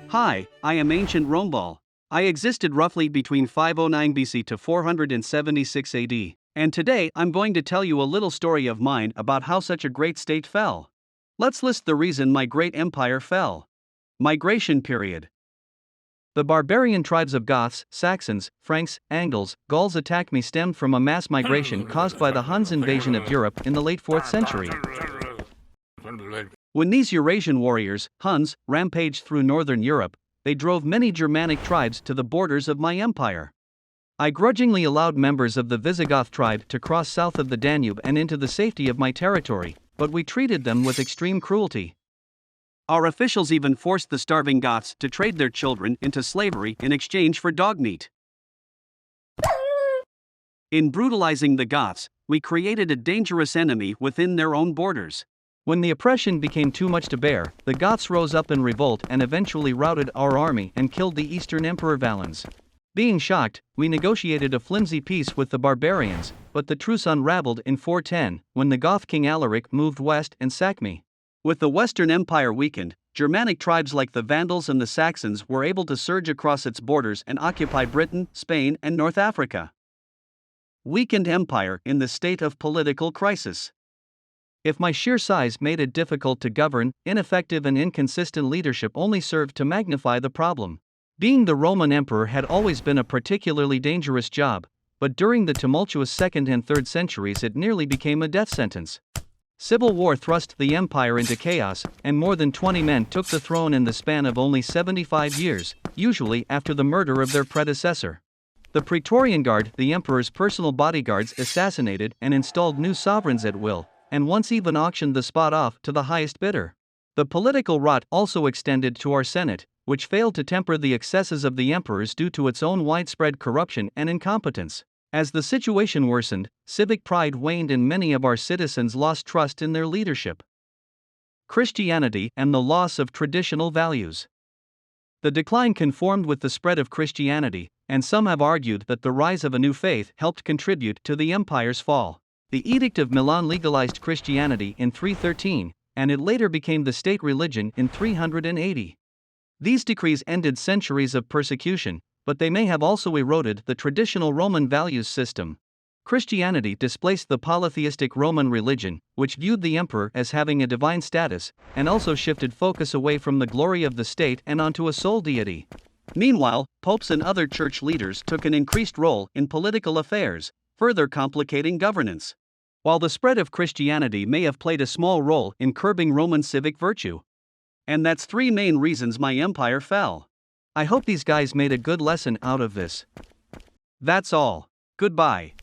Hi, I am ancient Rome. I existed roughly between 509 BC to 476 AD, and today I'm going to tell you a little story of mine about how such a great state fell. Let's list the reason my great empire fell. Migration period. The barbarian tribes of Goths, Saxons, Franks, Angles, Gauls attacked me stemmed from a mass migration caused by the Huns' invasion of Europe in the late 4th century. When these Eurasian warriors, Huns, rampaged through northern Europe, they drove many Germanic tribes to the borders of my empire. I grudgingly allowed members of the Visigoth tribe to cross south of the Danube and into the safety of my territory, but we treated them with extreme cruelty. Our officials even forced the starving Goths to trade their children into slavery in exchange for dog meat. In brutalizing the Goths, we created a dangerous enemy within their own borders. When the oppression became too much to bear, the Goths rose up in revolt and eventually routed our army and killed the Eastern Emperor Valens. Being shocked, we negotiated a flimsy peace with the barbarians, but the truce unraveled in 410, when the Goth king Alaric moved west and sacked me. With the Western Empire weakened, Germanic tribes like the Vandals and the Saxons were able to surge across its borders and occupy Britain, Spain, and North Africa. Weakened empire in the state of political crisis. If my sheer size made it difficult to govern, ineffective and inconsistent leadership only served to magnify the problem. Being the Roman emperor had always been a particularly dangerous job, but during the tumultuous 2nd and 3rd centuries it nearly became a death sentence. Civil war thrust the empire into chaos, and more than 20 men took the throne in the span of only 75 years, usually after the murder of their predecessor. The Praetorian Guard, the emperor's personal bodyguards, assassinated and installed new sovereigns at will, and once even auctioned the spot off to the highest bidder. The political rot also extended to our Senate, which failed to temper the excesses of the emperors due to its own widespread corruption and incompetence. As the situation worsened, civic pride waned and many of our citizens lost trust in their leadership. Christianity and the loss of traditional values. The decline conformed with the spread of Christianity, and some have argued that the rise of a new faith helped contribute to the empire's fall. The Edict of Milan legalized Christianity in 313, and it later became the state religion in 380. These decrees ended centuries of persecution, but they may have also eroded the traditional Roman values system. Christianity displaced the polytheistic Roman religion, which viewed the emperor as having a divine status, and also shifted focus away from the glory of the state and onto a sole deity. Meanwhile, popes and other church leaders took an increased role in political affairs, further complicating governance. While the spread of Christianity may have played a small role in curbing Roman civic virtue. And that's 3 main reasons my empire fell. I hope these guys made a good lesson out of this. That's all. Goodbye.